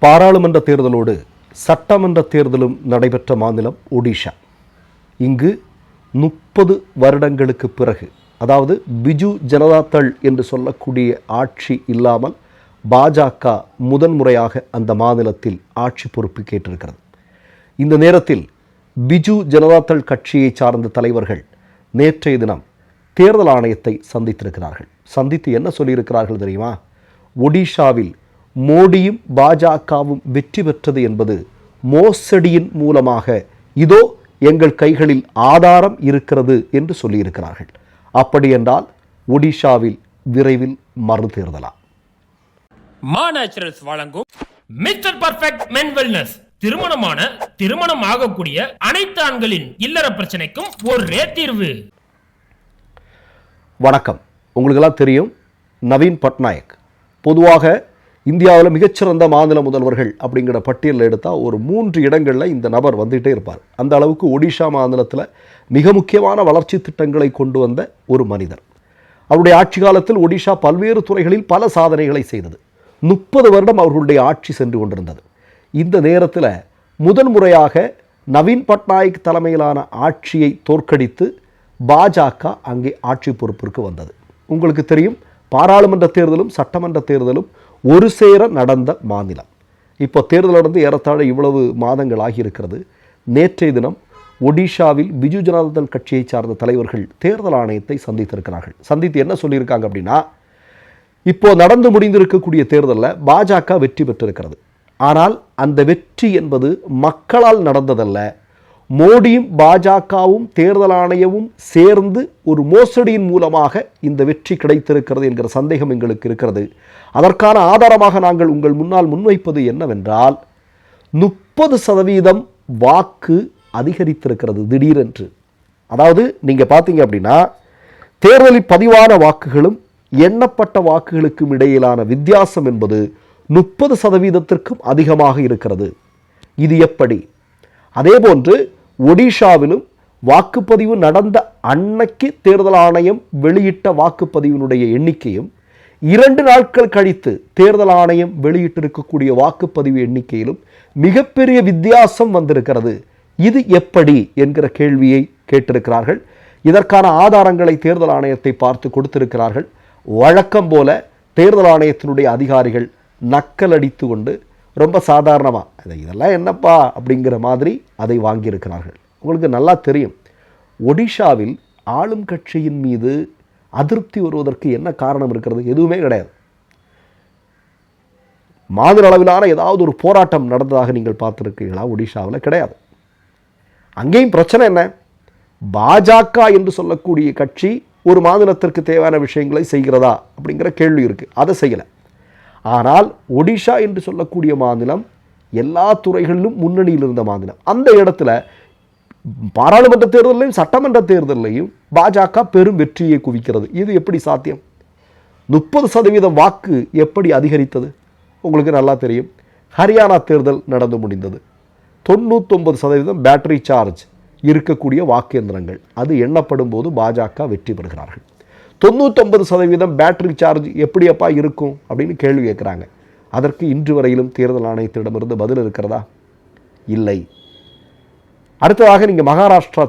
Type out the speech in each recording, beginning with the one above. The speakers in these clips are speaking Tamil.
பாராளுமன்ற தேர்தலோடு சட்டமன்ற தேர்தலும் நடைபெற்ற மாநிலம் ஒடிஷா. இங்கு 30 வருடங்களுக்கு பிறகு, அதாவது பிஜு ஜனதாதள் என்று சொல்லக்கூடிய ஆட்சி இல்லாமல் பாஜக முதன்முறையாக அந்த மாநிலத்தில் ஆட்சி பொறுப்பு கேட்டிருக்கிறது. இந்த நேரத்தில் பிஜு ஜனதாதள் கட்சியை சார்ந்த தலைவர்கள் நேற்றைய தினம் தேர்தல் ஆணையத்தை சந்தித்திருக்கிறார்கள். சந்தித்து என்ன சொல்லியிருக்கிறார்கள் தெரியுமா? ஒடிஷாவில் மோடியும் பாஜகவும் வெற்றி பெற்றது என்பது மோசடியின் மூலமாக இதோ எங்கள் கைகளில் ஆதாரம் இருக்கிறது என்று சொல்லியிருக்கிறார்கள். அப்படி என்றால் ஒடிஷாவில் விரைவில் மறு தேர்தலா? மா நேச்சுரல்ஸ் வழங்கும் மிஸ்டர் பர்ஃபெக்ட் மென் வெல்னஸ். திருமணம் ஆகக்கூடிய அனைத்து ஆண்களின் இல்லற பிரச்சனைக்கும் ஒரே தீர்வு. வணக்கம். உங்களுக்கெல்லாம் தெரியும், நவீன் பட்நாயக் பொதுவாக இந்தியாவில் மிகச்சிறந்த மாநில முதல்வர்கள் அப்படிங்கிற பட்டியலில் எடுத்தால் ஒரு 3 இடங்களில் இந்த நபர் வந்துகிட்டே இருப்பார். அந்த அளவுக்கு ஒடிஷா மாநிலத்தில் மிக முக்கியமான வளர்ச்சி திட்டங்களை கொண்டு வந்த ஒரு மனிதர். அவருடைய ஆட்சி காலத்தில் ஒடிஷா பல்வேறு துறைகளில் பல சாதனைகளை செய்தது. 30 வருடம் அவர்களுடைய ஆட்சி சென்று கொண்டிருந்தது. இந்த நேரத்தில் முதன்முறையாக நவீன் பட்நாயக் தலைமையிலான ஆட்சியை தோற்கடித்து பாஜக அங்கே ஆட்சி பொறுப்பிற்கு வந்தது. உங்களுக்கு தெரியும், பாராளுமன்ற தேர்தலும் சட்டமன்ற தேர்தலும் ஒரு சேர நடந்த மாநிலம். இப்போ தேர்தல் நடந்து ஏறத்தாழ இவ்வளவு மாதங்கள் ஆகியிருக்கிறது. நேற்றைய தினம் ஒடிஷாவில் பிஜு ஜனதாதள் கட்சியை சார்ந்த தலைவர்கள் தேர்தல் ஆணையத்தை சந்தித்திருக்கிறார்கள். சந்தித்து என்ன சொல்லியிருக்காங்க அப்படின்னா, இப்போ நடந்து முடிந்திருக்கக்கூடிய தேர்தலில் பாஜக வெற்றி பெற்றிருக்கிறது. ஆனால் அந்த வெற்றி என்பது மக்களால் நடந்ததல்ல. மோடியும் பாஜகவும் தேர்தல் ஆணையமும் சேர்ந்து ஒரு மோசடியின் மூலமாக இந்த வெற்றி கிடைத்திருக்கிறது என்கிற சந்தேகம் எங்களுக்கு இருக்கிறது. அதற்கான ஆதாரமாக நாங்கள் உங்கள் முன்னால் முன்வைப்பது என்னவென்றால், 30% வாக்கு அதிகரித்திருக்கிறது திடீரென்று. அதாவது நீங்கள் பார்த்தீங்க அப்படின்னா, தேர்தலில் பதிவான வாக்குகளும் எண்ணப்பட்ட வாக்குகளுக்கும் இடையிலான வித்தியாசம் என்பது 30%க்கும் அதிகமாக இருக்கிறது. இது எப்படி? அதேபோன்று ஒடிஷாவிலும் வாக்குப்பதிவு நடந்த அன்னைக்கு தேர்தல் ஆணையம் வெளியிட்ட வாக்குப்பதிவினுடைய எண்ணிக்கையும் 2 நாட்கள் கழித்து தேர்தல் ஆணையம் வெளியிட்டிருக்கக்கூடிய வாக்குப்பதிவு எண்ணிக்கையிலும் மிகப்பெரிய வித்தியாசம் வந்திருக்கிறது. இது எப்படி என்கிற கேள்வியை கேட்டிருக்கிறார்கள். இதற்கான ஆதாரங்களை தேர்தல் ஆணையத்தை பார்த்து கொடுத்திருக்கிறார்கள். வழக்கம் போல தேர்தல் ஆணையத்தினுடைய அதிகாரிகள் நக்கல் அடித்து கொண்டு ரொம்ப சாதாரணமாக இதெல்லாம் என்னப்பா அப்படிங்கிற மாதிரி அதை வாங்கியிருக்கிறார்கள். உங்களுக்கு நல்லா தெரியும், ஒடிஷாவில் ஆளும் கட்சியின் மீது அதிருப்தி வருவதற்கு என்ன காரணம் இருக்கிறது? எதுவுமே கிடையாது. மாநில அளவிலான ஏதாவது ஒரு போராட்டம் நடந்ததாக நீங்கள் பார்த்துருக்கீங்களா? ஒடிஷாவில் கிடையாது. அங்கேயும் பிரச்சனை என்ன? பாஜக என்று சொல்லக்கூடிய கட்சி ஒரு மாநிலத்திற்கு தேவையான விஷயங்களை செய்கிறதா அப்படிங்கிற கேள்வி இருக்குது. அதை செய்யலை. ஆனால் ஒடிஷா என்று சொல்லக்கூடிய மாநிலம் எல்லா துறைகளிலும் முன்னணியில் இருந்த மாநிலம். அந்த இடத்துல பாராளுமன்ற தேர்தலையும் சட்டமன்ற தேர்தலையும் பாஜக பெரும் வெற்றியை குவிக்கிறது. இது எப்படி சாத்தியம்? 30% வாக்கு எப்படி அதிகரித்தது? உங்களுக்கு நல்லா தெரியும். ஹரியானா தேர்தல் நடந்து முடிந்தது. 99% பேட்டரி சார்ஜ் இருக்கக்கூடிய வாக்கேந்திரங்கள் அது எண்ணப்படும் போது பாஜக வெற்றி பெறுகிறார்கள். 99% பேட்டரி சார்ஜ் எப்படியப்பா இருக்கும் அப்படின்னு கேள்வி கேட்குறாங்க. அதற்கு இன்று வரையிலும் தேர்தல் ஆணையத்திடமிருந்து பதில் இருக்கிறதா? இல்லை. அடுத்ததாக நீங்கள் மகாராஷ்டிரா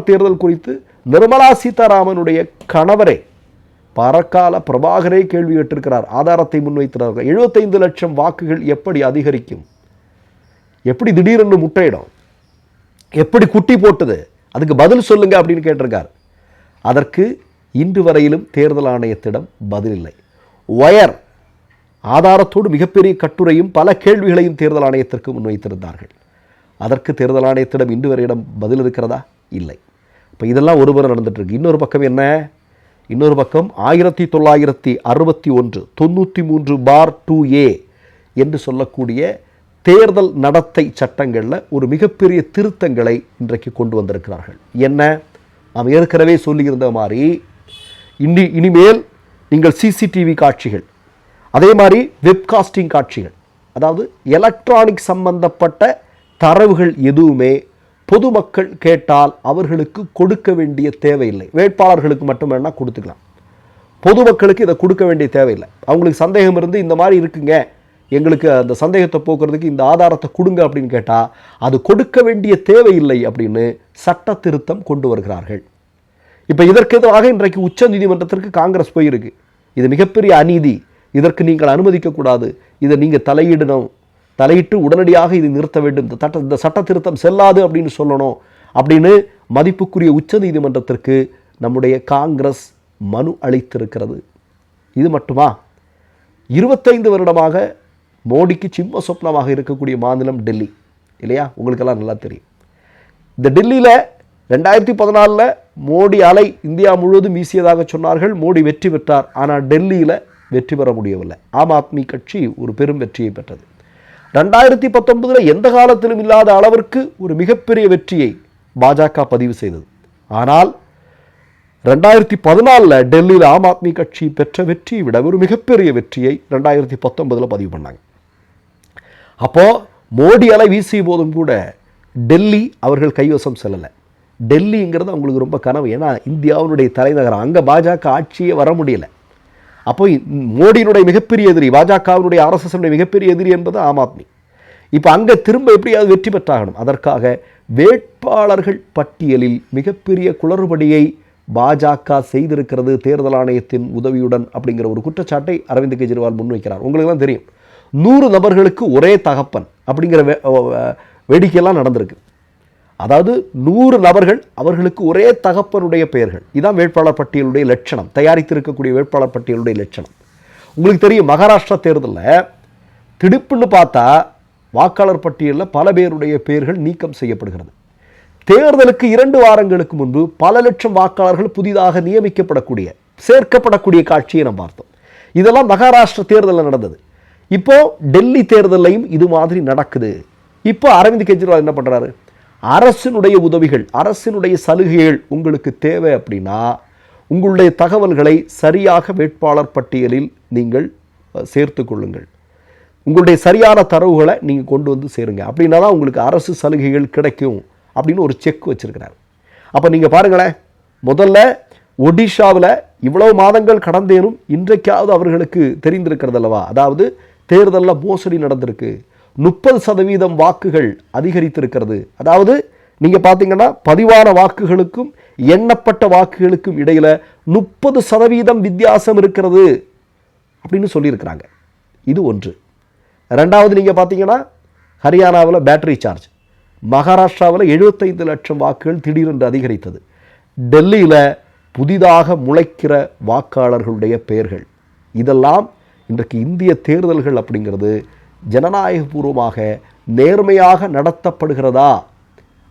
தேர்தல் குறித்து நிர்மலா சீதாராமனுடைய கணவரே பரக்கால பிரபாகரே கேள்வி கேட்டிருக்கிறார். ஆதாரத்தை முன்வைத்திருக்கிறார். 75 லட்சம் வாக்குகள் எப்படி அதிகரிக்கும்? எப்படி திடீரென்று முட்டையிடும்? எப்படி குட்டி போட்டது? அதுக்கு பதில் சொல்லுங்க அப்படின்னு கேட்டிருக்கார். அதற்கு இன்று வரையிலும் தேர்தல் ஆணையத்திடம் பதில் இல்லை. ஒயர் ஆதாரத்தோடு மிகப்பெரிய கட்டுரையும் பல கேள்விகளையும் தேர்தல் ஆணையத்திற்கு முன்வைத்திருந்தார்கள். அதற்கு தேர்தல் ஆணையத்திடம் இன்று வரையிடம் பதில் இருக்கிறதா? இல்லை. இப்போ இதெல்லாம் ஒருபுறம் நடந்துட்டு இருக்கு. இன்னொரு பக்கம் என்ன? இன்னொரு பக்கம் 1961 93/2A என்று சொல்லக்கூடிய தேர்தல் நடத்தை சட்டங்களில் ஒரு மிகப்பெரிய திருத்தங்களை இன்றைக்கு கொண்டு வந்திருக்கிறார்கள். என்ன? நாம் ஏற்கனவே சொல்லியிருந்த மாதிரி இனிமேல் நீங்கள் சிசிடிவி காட்சிகள், அதே மாதிரி வெப்காஸ்டிங் காட்சிகள், அதாவது எலக்ட்ரானிக் சம்பந்தப்பட்ட தரவுகள் எதுவுமே பொதுமக்கள் கேட்டால் அவர்களுக்கு கொடுக்க வேண்டிய தேவையில்லை. வேட்பாளர்களுக்கு மட்டும் வேணால் கொடுத்துக்கலாம். பொதுமக்களுக்கு இதை கொடுக்க வேண்டிய தேவையில்லை. அவங்களுக்கு சந்தேகம் இருந்து இந்த மாதிரி இருக்குங்க, எங்களுக்கு அந்த சந்தேகத்தை போக்குறதுக்கு இந்த ஆதாரத்தை கொடுங்க அப்படின்னு கேட்டால் அது கொடுக்க வேண்டிய தேவையில்லை அப்படின்னு சட்ட திருத்தம் கொண்டு வருகிறார்கள். இப்போ இதற்கு எதிராக இன்றைக்கு உச்ச நீதிமன்றத்திற்கு காங்கிரஸ் போயிருக்கு. இது மிகப்பெரிய அநீதி, இதற்கு நீங்கள் அனுமதிக்கக்கூடாது, இதை நீங்கள் தலையிட்டு உடனடியாக இதை நிறுத்த வேண்டும், இந்த சட்ட திருத்தம் செல்லாது அப்படின்னு சொல்லணும் அப்படின்னு மதிப்புக்குரிய உச்ச நீதிமன்றத்திற்கு நம்முடைய காங்கிரஸ் மனு அளித்திருக்கிறது. இது மட்டுமா, 25 வருடமாக மோடிக்கு சிம்ம சொப்னமாக இருக்கக்கூடிய மாநிலம் டெல்லி இல்லையா? உங்களுக்கெல்லாம் நல்லா தெரியும். இந்த டெல்லியில் 2014 மோடி அலை இந்தியா முழுவதும் வீசியதாக சொன்னார்கள். மோடி வெற்றி பெற்றார். ஆனால் டெல்லியில் வெற்றி பெற முடியவில்லை. ஆம் ஆத்மி கட்சி ஒரு பெரும் வெற்றியை பெற்றது. 2019 எந்த காலத்திலும் இல்லாத அளவிற்கு ஒரு மிகப்பெரிய வெற்றியை பாஜக பதிவு செய்தது. ஆனால் 2014 டெல்லியில் ஆம் ஆத்மி கட்சி பெற்ற வெற்றியை விட ஒரு மிகப்பெரிய வெற்றியை 2019 பதிவு பண்ணாங்க. அப்போ மோடி அலை வீசிய போதும் கூட டெல்லி அவர்கள் கைவசம் செல்லலை. டெல்லிங்கிறது அவங்களுக்கு ரொம்ப கனவு. ஏன்னா இந்தியாவினுடைய தலைநகரம், அங்கே பாஜக ஆட்சியே வர முடியல. அப்போ மோடியினுடைய மிகப்பெரிய எதிரி, பாஜகவினுடைய RSSனுடைய மிகப்பெரிய எதிரி என்பது ஆம் ஆத்மி. இப்போ அங்கே திரும்ப எப்படியாவது வெற்றி பெற்றாகணும். அதற்காக வேட்பாளர்கள் பட்டியலில் மிகப்பெரிய குளறுபடியை பாஜக செய்திருக்கிறது தேர்தல் ஆணையத்தின் உதவியுடன் அப்படிங்கிற ஒரு குற்றச்சாட்டை அரவிந்த் கெஜ்ரிவால் முன்வைக்கிறார். உங்களுக்கு தான் தெரியும், 100 நபர்களுக்கு ஒரே தகப்பன் அப்படிங்கிற வேடிக்கையெல்லாம் நடந்திருக்கு. அதாவது 100 நபர்கள், அவர்களுக்கு ஒரே தகப்பனுடைய பெயர்கள். இதான் வேட்பாளர் பட்டியலுடைய லட்சணம், தயாரித்திருக்கக்கூடிய வேட்பாளர் பட்டியலுடைய லட்சணம். உங்களுக்கு தெரியும், மகாராஷ்டிரா தேர்தலில் திடுப்புன்னு பார்த்தா வாக்காளர் பட்டியலில் பல பேருடைய பெயர்கள் நீக்கம் செய்யப்படுகிறது. தேர்தலுக்கு 2 வாரங்களுக்கு முன்பு பல லட்சம் வாக்காளர்கள் புதிதாக நியமிக்கப்படக்கூடிய, சேர்க்கப்படக்கூடிய காட்சியை நாம் பார்த்தோம். இதெல்லாம் மகாராஷ்டிரா தேர்தலில் நடந்தது. இப்போ டெல்லி தேர்தலையும் இது மாதிரி நடக்குது. இப்போ அரவிந்த் கெஜ்ரிவால் என்ன பண்றாரு? அரசினுடைய உதவிகள், அரசினுடைய சலுகைகள் உங்களுக்கு தேவை அப்படின்னா உங்களுடைய தகவல்களை சரியாக வேட்பாளர் பட்டியலில் நீங்கள் சேர்த்து கொள்ளுங்கள். உங்களுடைய சரியான தரவுகளை நீங்கள் கொண்டு வந்து சேருங்க. அப்படின்னா தான் உங்களுக்கு அரசு சலுகைகள் கிடைக்கும் அப்படின்னு ஒரு செக் வச்சிருக்கிறார். அப்போ நீங்கள் பாருங்களேன், முதல்ல ஒடிஷாவில் இவ்வளவு மாதங்கள் கடந்தேனும் இன்றைக்காவது அவர்களுக்கு தெரிந்திருக்கிறது அல்லவா? அதாவது தேர்தலில் மோசடி நடந்திருக்கு, 30% வாக்குகள் அதிகரித்திருக்கிறது. அதாவது நீங்கள் பார்த்தீங்கன்னா பதிவான வாக்குகளுக்கும் எண்ணப்பட்ட வாக்குகளுக்கும் இடையில் 30% வித்தியாசம் இருக்கிறது அப்படின்னு சொல்லியிருக்கிறாங்க. இது ஒன்று. ரெண்டாவது, நீங்கள் பார்த்தீங்கன்னா ஹரியானாவில் பேட்டரி சார்ஜ், மகாராஷ்டிராவில் 75 லட்சம் வாக்குகள் திடீரென்று அதிகரித்தது. டெல்லியில் புதிதாக முளைக்கிற வாக்காளர்களுடைய பெயர்கள். இதெல்லாம் இன்றைக்கு இந்திய தேர்தல்கள் அப்படிங்கிறது ஜனநாயகபூர்வமாக நேர்மையாக நடத்தப்படுகிறதா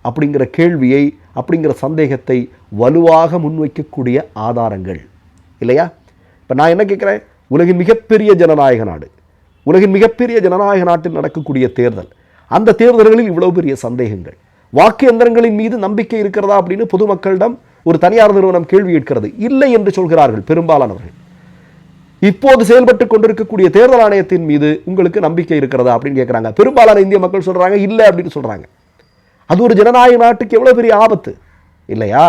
அப்படிங்கிற கேள்வியை, அப்படிங்கிற சந்தேகத்தை வலுவாக முன்வைக்கக்கூடிய ஆதாரங்கள் இல்லையா? இப்போ நான் என்ன கேட்குறேன், உலகின் மிகப்பெரிய ஜனநாயக நாடு, உலகின் மிகப்பெரிய ஜனநாயக நாட்டில் நடக்கக்கூடிய தேர்தல், அந்த தேர்தல்களில் இவ்வளவு பெரிய சந்தேகங்கள், வாக்கு எந்திரங்களின் மீது நம்பிக்கை இருக்கிறதா அப்படின்னு பொதுமக்களிடம் ஒரு தனியார் நிறுவனம் கேள்வி கேட்கிறது. இல்லை என்று சொல்கிறார்கள் பெரும்பாலானவர்கள். இப்போது செயல்பட்டு கொண்டிருக்கக்கூடிய தேர்தல் ஆணையத்தின் மீது உங்களுக்கு நம்பிக்கை இருக்கிறதா அப்படின்னு கேட்குறாங்க. பெரும்பாலான இந்திய மக்கள் சொல்றாங்க இல்லை அப்படின்னு சொல்றாங்க. அது ஒரு ஜனநாயக நாட்டுக்கு எவ்வளவு பெரிய ஆபத்து இல்லையா?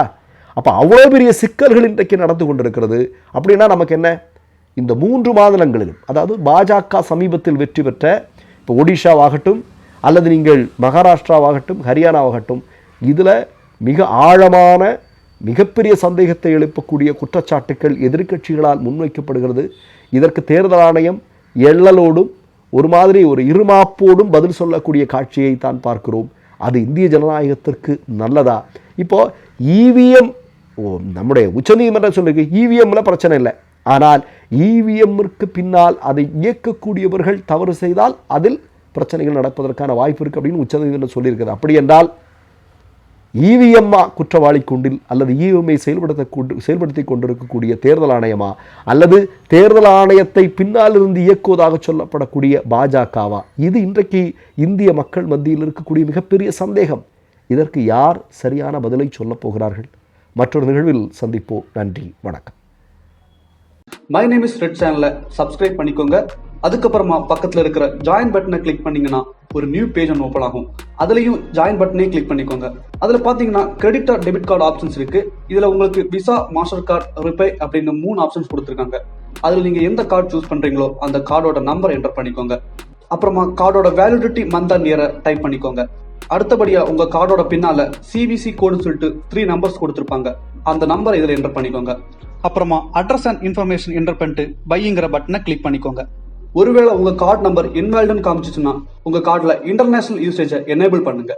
அப்ப அவ்வளவு பெரிய சிக்கல்கள் இன்றைக்கு நடந்து கொண்டிருக்கிறது. அப்படின்னா நமக்கு என்ன, இந்த 3 மாநிலங்களிலும், அதாவது பாஜக சமீபத்தில் வெற்றி பெற்ற இப்போ ஒடிஷாவாகட்டும் அல்லது நீங்கள் மகாராஷ்டிராவாகட்டும் ஹரியானாவாகட்டும், இதில் மிக ஆழமான மிகப்பெரிய சந்தேகத்தை எழுப்பக்கூடிய குற்றச்சாட்டுக்கள் எதிர்க்கட்சிகளால் முன்வைக்கப்படுகிறது. இதற்கு தேர்தல் ஆணையம் எள்ளலோடும் ஒரு மாதிரி ஒரு இருமாப்போடும் பதில் சொல்லக்கூடிய காட்சியை தான் பார்க்கிறோம். அது இந்திய ஜனநாயகத்திற்கு நல்லதா? இப்போ இவிஎம், நம்முடைய உச்சநீதிமன்றம் சொல்லிருக்கு இவிஎம்ல பிரச்சனை இல்லை, ஆனால் இவிஎம்மிற்கு பின்னால் அதை இயக்கக்கூடியவர்கள் தவறு செய்தால் அதில் பிரச்சனைகள் நடப்பதற்கான வாய்ப்பு இருக்கு அப்படின்னு உச்சநீதிமன்றம் சொல்லியிருக்கிறது. அப்படி என்றால் இவிஎம்மா குற்றவாளி கூண்டில் அல்லது இவிஎம்ஐ செயல்படுத்தி கொண்டிருக்கக்கூடிய தேர்தல் ஆணையமா அல்லது தேர்தல் ஆணையத்தை பின்னால் இருந்து இயக்குவதாக சொல்லப்படக்கூடிய பாஜகவா? இது இன்றைக்கு இந்திய மக்கள் மத்தியில் இருக்கக்கூடிய மிகப்பெரிய சந்தேகம். இதற்கு யார் சரியான பதிலை சொல்லப் போகிறார்கள்? மற்றொரு நிகழ்வில் சந்திப்போம். நன்றி, வணக்கம். மை நேம் இஸ் ரெட் சேனலை சப்ஸ்கிரைப் பண்ணிக்கோங்க. அதுக்கப்புறமா பக்கத்தில் இருக்கிற ஜாயின் பட்டனை கிளிக் பண்ணீங்கன்னா ஒரு நியூ பேஜ் ஒன்று ஓப்பன் ஆகும். அதுலயும் ஜாயின் பட்டனே கிளிக் பண்ணிக்கோங்க. அதுல பாத்தீங்கன்னா credit R debit card options இருக்கு. இதுல உங்களுக்கு விசா, மாஸ்டர் கார்டு, ரிப்பே அப்படின்னு 3 ஆப்ஷன்ஸ் கொடுத்துருக்காங்க. அதுல நீங்க எந்த கார்டு சூஸ் பண்றீங்களோ அந்த கார்டோட நம்பர் என்டர் பண்ணிக்கோங்க. அப்புறமா கார்டோட வேலிடிட்டி மந்த் அண்ட் இயரை டைப் பண்ணிக்கோங்க. அடுத்தபடியா உங்க கார்டோட பின்னால சிவிசி கோடுன்னு சொல்லிட்டு 3 நம்பர்ஸ் கொடுத்துருப்பாங்க. அந்த நம்பரை இதில் என்டர் பண்ணிக்கோங்க. அப்புறமா அட்ரஸ் அண்ட் இன்ஃபர்மேஷன் என்டர் பண்ணிட்டு பைங்கிற பட்டனை கிளிக் பண்ணிக்கோங்க. ஒருவேளை உங்க கார்டு நம்பர் இன்வாலிட்னு காமிச்சிச்சுன்னா உங்க கார்டுல இன்டர்நேஷனல் யூசேஜை எனேபிள் பண்ணுங்க.